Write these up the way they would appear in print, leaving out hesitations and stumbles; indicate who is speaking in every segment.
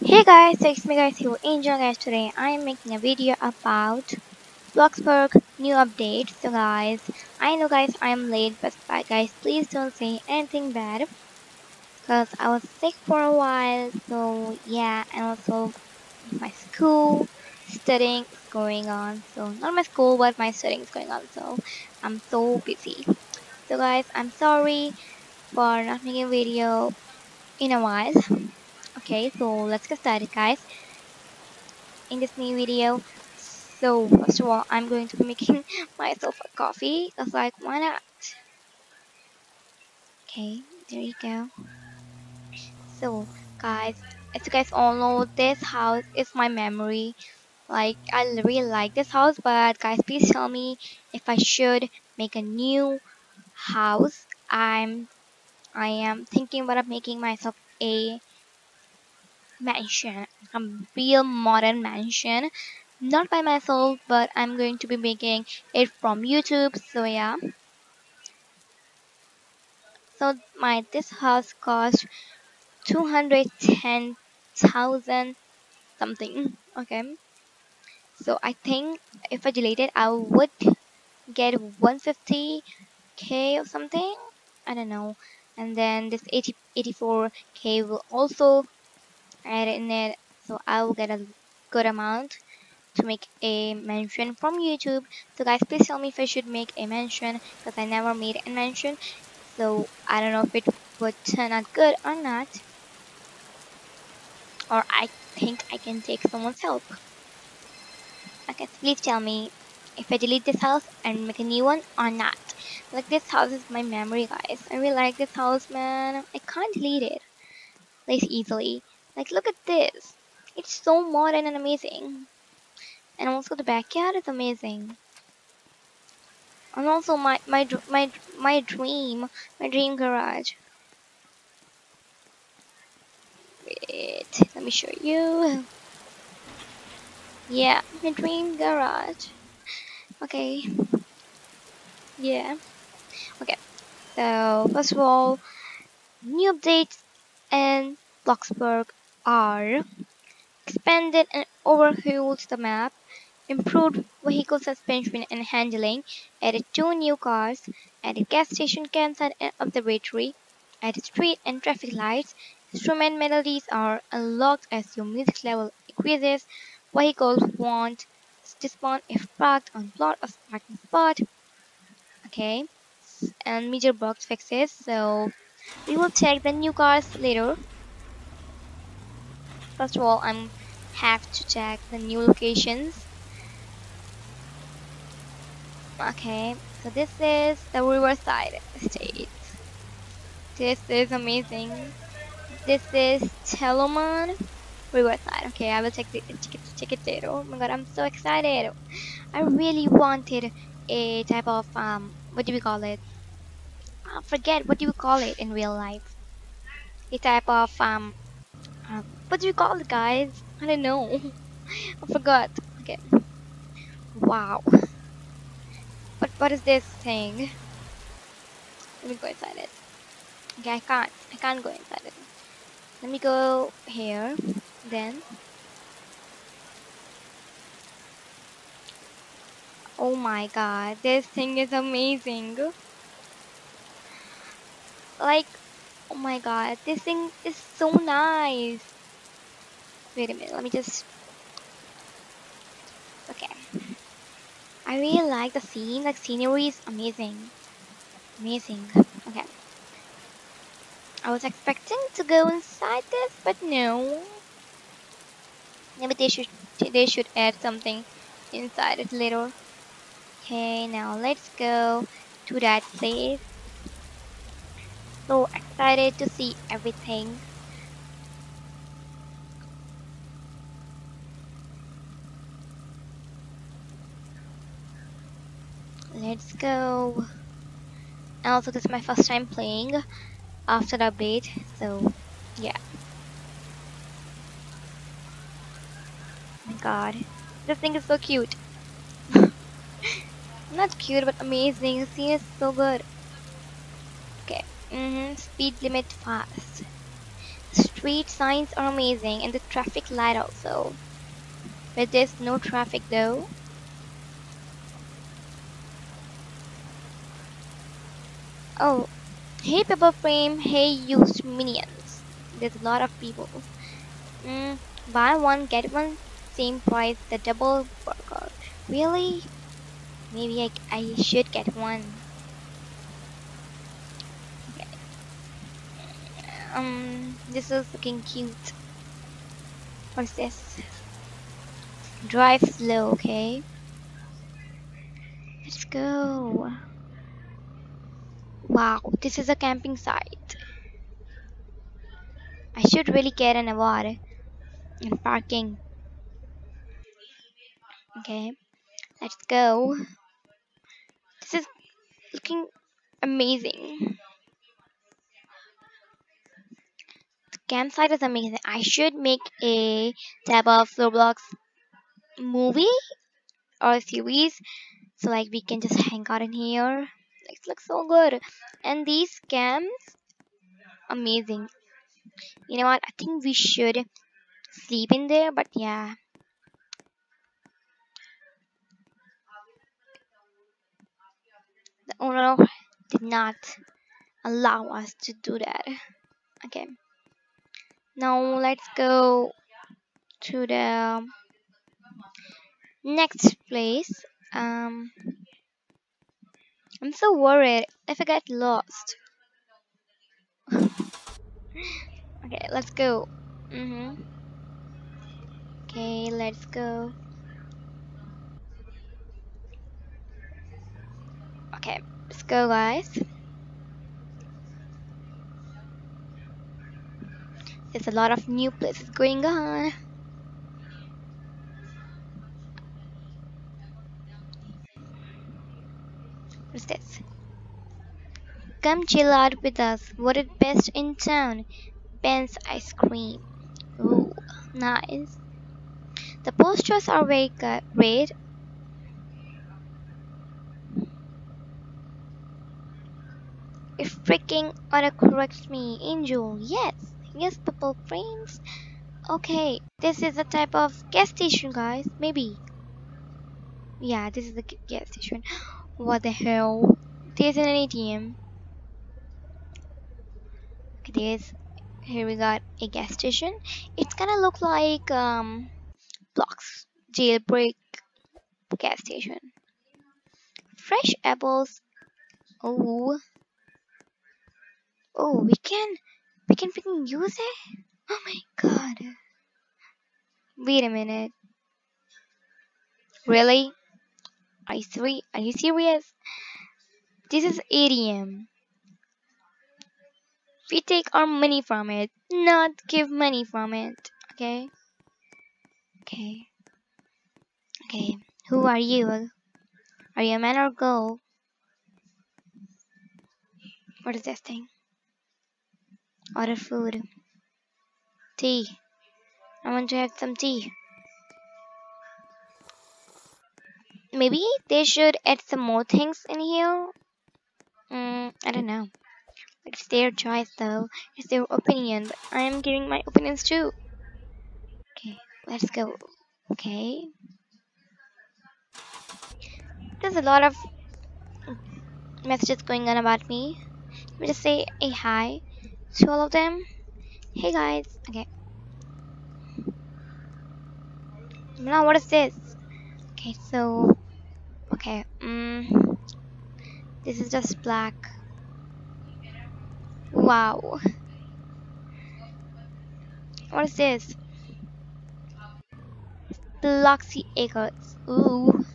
Speaker 1: Hey guys, so it's me guys here, Angel guys. Today I am making a video about Bloxburg new update. So guys, I know guys I am late, but guys please don't say anything bad because I was sick for a while. So yeah, and also my school studying is going on. So not my school, but my studying is going on. So I'm so busy. So guys, I'm sorry for not making a video in a while. Okay, so let's get started guys in this new video. So first of all, I'm going to be making myself a coffee. I was like, why not? Okay, there you go. So guys, as you guys all know, this house is my memory. Like I really like this house, but guys, please tell me if I should make a new house. I am thinking about making myself a mansion, a real modern mansion, not by myself, but I'm going to be making it from YouTube. So yeah, so my this house cost 210,000 something. Okay, so I think if I delete it, I would get 150k or something. I don't know. And then this 84k will also add in it, so I will get a good amount to make a mention from YouTube. So guys, please tell me if I should make a mention because I never made a mention. So I don't know if it would turn out good or not, or I think I can take someone's help. Okay, so please tell me if I delete this house and make a new one or not. Like this house is my memory, guys. I really like this house, man. I can't delete it this easily. Like look at this. It's so modern and amazing. And also the backyard is amazing. And also my dream garage. Wait, let me show you. Yeah, my dream garage. Okay, yeah. Okay, so first of all, new updates and Bloxburg are expanded and overhauled the map, improved vehicle suspension and handling, added 2 new cars, added gas station campsite and observatory, added street and traffic lights. Instrument melodies are unlocked as your music level increases. Vehicles won't despawn if parked on plot or parking spot. Okay, and major box fixes. So we will check the new cars later. First of all, I'm have to check the new locations. Okay, so this is the Riverside Estate. This is amazing. This is Teloman Riverside. Okay, I will check it later. Oh my god, I'm so excited. I really wanted a type of what do we call it? I forget what do you call it in real life. A type of what do you call it, guys? I don't know. I forgot. Okay. Wow. What is this thing? Let me go inside it. Okay, I can't go inside it. Let me go here. Then. Oh my god, this thing is amazing. Like, oh my god, this thing is so nice. Wait a minute, let me just. Okay. I really like the scene. Like, scenery is amazing. Amazing. Okay. I was expecting to go inside this, but no. Maybe they should add something inside it later. Okay, now let's go to that place. So excited to see everything. Let's go. And also this is my first time playing after the update, so yeah. Oh my god, this thing is so cute. Not cute but amazing. The scene is so good. Okay. Speed limit fast. street signs are amazing, and the traffic light also. But there's no traffic though. Oh, hey paper frame, hey used minions. There's a lot of people. Mm, buy one get one same price, the double burger. Really? Maybe I should get one. Okay. This is looking cute. What's this? Drive slow, okay? Let's go. Wow, this is a camping site. I should really get an award in parking. Okay, let's go. This is looking amazing. The campsite is amazing. I should make a type of Roblox movie or series so like we can just hang out in here. It looks so good. And these camps, amazing. You know what? I think we should sleep in there, but yeah. The owner did not allow us to do that. Okay, now let's go to the next place. I'm so worried if I get lost. Okay, let's go. Okay, let's go. Okay, let's go, guys. There's a lot of new places going on. What's this? Come chill out with us. Voted best in town. Ben's ice cream. Ooh, nice. The posters are very great. If freaking autocorrects me, Angel. Yes, yes, purple frames. Okay, this is a type of gas station, guys. Maybe. Yeah, this is a gas station. What the hell? There's an ATM. Okay, here we got a gas station. It's gonna look like blocks jailbreak gas station. Fresh apples. Oh, oh, we can freaking use it. Oh my god. Wait a minute. Really? Are you serious? This is ATM. We take our money from it, not give money from it. Okay? Okay. Okay. Who are you? Are you a man or girl? What is this thing? Order food. Tea. I want to have some tea. Maybe they should add some more things in here. I don't know. It's their choice though. It's their opinion. I am giving my opinions too. Okay, let's go. Okay. There's a lot of messages going on about me. Let me just say a hi to all of them. Hey guys. Okay. Now what is this? Okay, so okay. This is just black. Wow. What is this? Bloxy Acres. Ooh.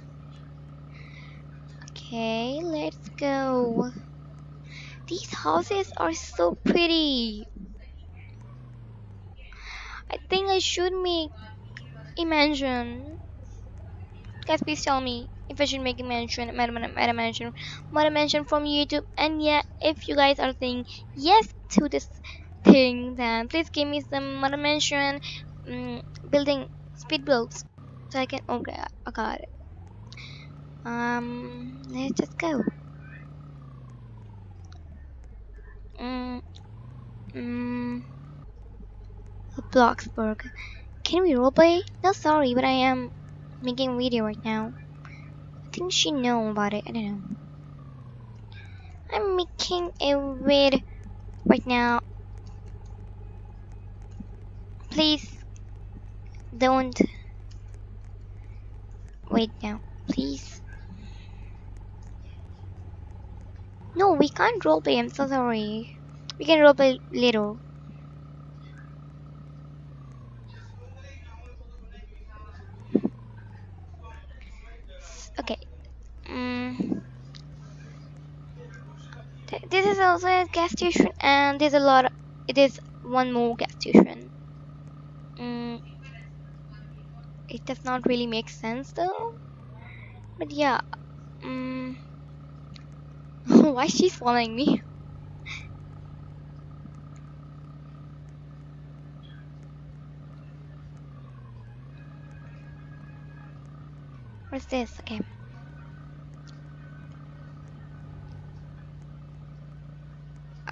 Speaker 1: Okay, let's go. These houses are so pretty. I think I should make a mansion. Guys, please tell me if I should make a mansion, meta mansion from YouTube. And yeah, if you guys are saying yes to this thing, then please give me some meta mansion, building speed builds, so I can. Okay, I got it. Let's just go. Mm, mm, Bloxburg. Can we roleplay? No, sorry, but I am making a video right now. I think she know about it. I don't know. I'm making a video right now. Please don't wait now. Please. No, we can't roleplay. I'm so sorry. We can roleplay later. Okay. This is also a gas station, and there's a lot. It is one more gas station. It does not really make sense though. But yeah. Why she's following me? What's this? Okay.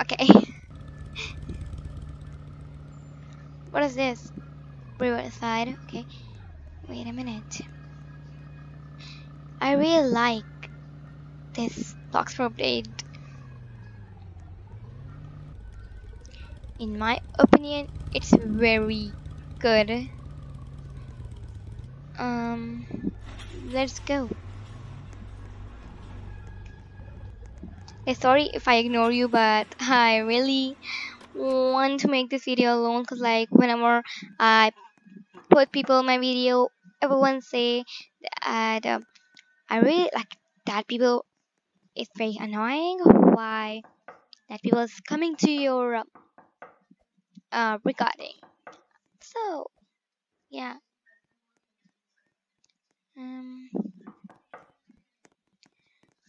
Speaker 1: Okay. What is this? Riverside. Okay. Wait a minute. I really like this Bloxburg update. In my opinion, it's very good. Let's go. Okay, sorry if I ignore you, but I really want to make this video alone, because like whenever I put people in my video, everyone say that I really like that people is very annoying. Why that people is coming to your recording? So yeah. Um.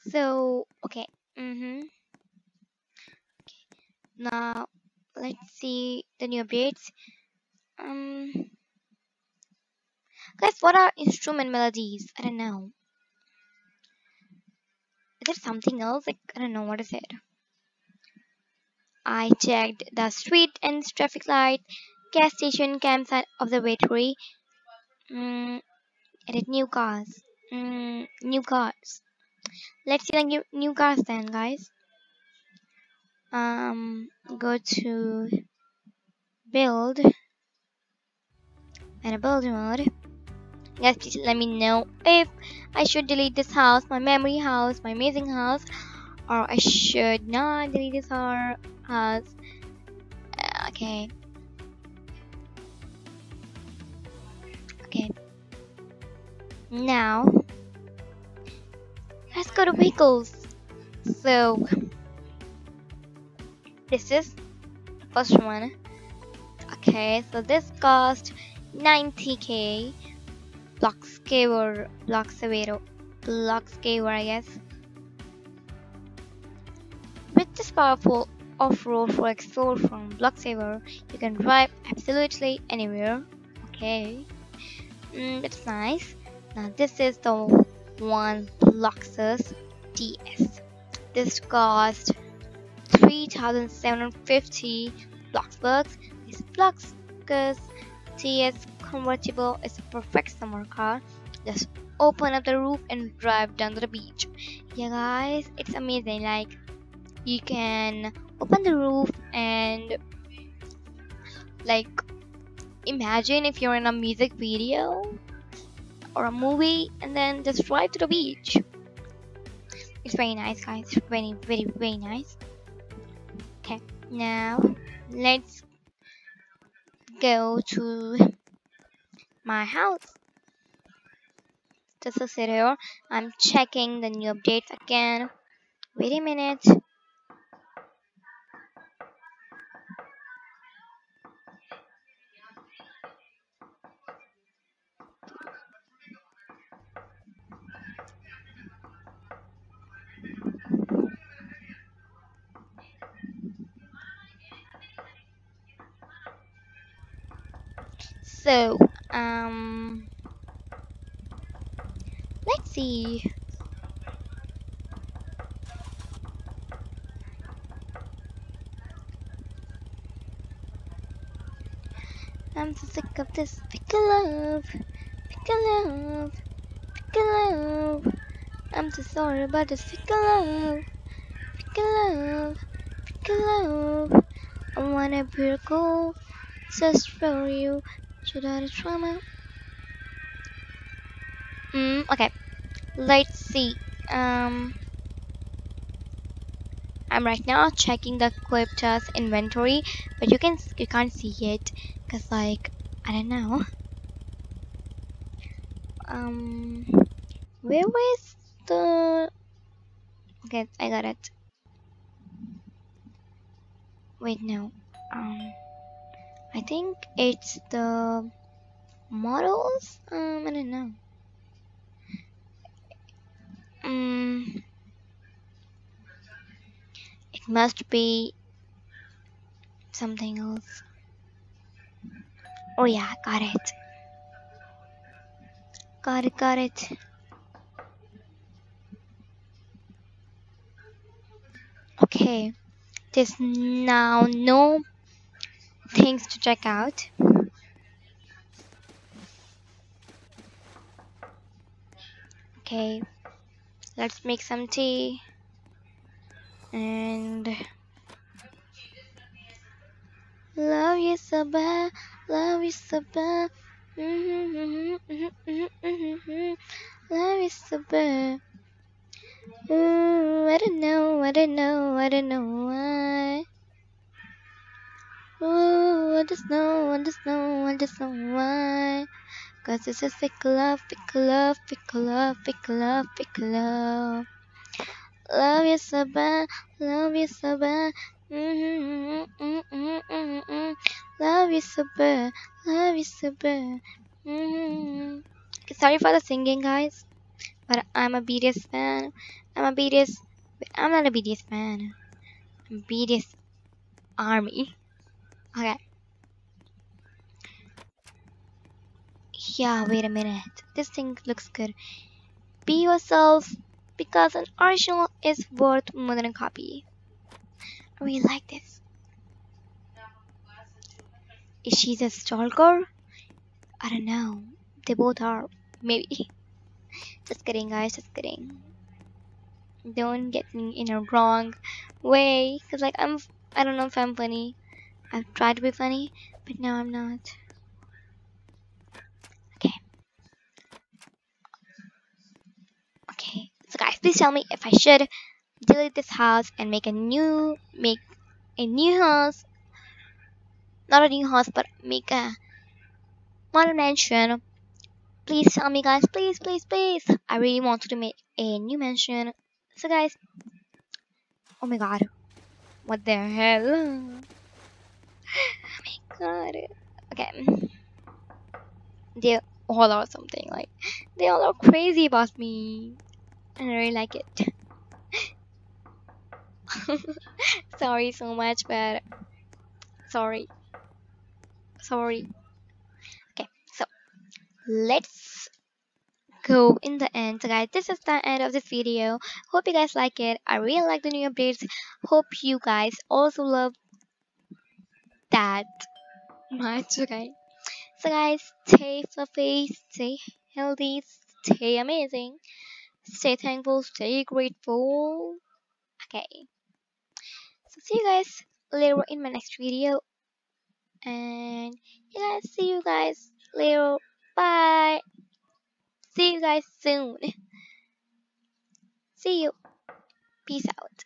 Speaker 1: So okay. Now let's see the new updates. Guys, what are instrument melodies? I don't know. Is it something else? Like, I don't know, what is it? I checked the street and traffic light, gas station, campsite, observatory. Edit new cars. New cars. Let's see the new cars then, guys. Go to build and a build mode. Guys, please let me know if I should delete this house, my memory house, my amazing house, or I should not delete this house. Okay. Okay. Now, let's go to vehicles. So, this is the first one. Okay, so this cost 90k. Bloxburg, I guess. With this powerful off-road for explore from Bloxburg, you can drive absolutely anywhere. Okay, that's nice. Now this is the one Bloxus DS. This cost 3,750 Bloxburgs. This Bloxus TS convertible is a perfect summer car. Just open up the roof and drive down to the beach. Yeah guys, it's amazing. Like, you can open the roof and like imagine if you're in a music video or a movie and then just drive to the beach. It's very nice, guys. Very, very, very nice. Okay, now let's go to my house. Just a sit here. I'm checking the new updates again. Wait a minute. So, let's see. I'm so sick of this pick love, pick love, pick love. I'm so sorry about this pick love, pick love, pick love. I want a miracle just for you. Should I try my? Okay. Let's see. I'm right now checking the Quipta's inventory, but you can't see it, cause like I don't know. Where was the? Okay, I got it. Wait, no. I think it's the models. I don't know. It must be something else. Oh yeah, got it. Got it, got it. Okay, there's now no things to check out. Okay, let's make some tea and love you so bad, love you so bad. Love you so bad. Ooh, I don't know, I don't know, I don't know why. Ooh, I just know, I just know, I just know why. Cause it's just fake love, fake love, fake love, fake love, fake love. Love you so bad, love you so bad. Love you so bad, love you so bad. Sorry for the singing, guys, but I'm a BTS fan. I'm a BTS, but I'm not a BTS fan. I'm BTS Army. Okay. Yeah, wait a minute. This thing looks good. Be yourself because an original is worth more than a copy. I really like this. Is she the stalker? I don't know. They both are. Maybe. Just kidding, guys. Just kidding. Don't get me in a wrong way. Cause like I don't know if I'm funny. I've tried to be funny, but now I'm not. Okay. Okay. So guys, please tell me if I should delete this house and make a new house. Not a new house, but make a modern mansion. Please tell me, guys. Please, please, please. I really wanted to make a new mansion. So guys, oh my god, what the hell? Oh my god. Okay, they all are something like they all are crazy about me, and I really like it. Sorry so much, but sorry, sorry. Okay, so let's go in the end. So guys, this is the end of this video. Hope you guys like it. I really like the new updates. Hope you guys also love that much. Okay, so guys, stay fluffy, stay healthy, stay amazing, stay thankful, stay grateful. Okay, so see you guys later in my next video, and yeah, see you guys later. Bye. See you guys soon. See you. Peace out.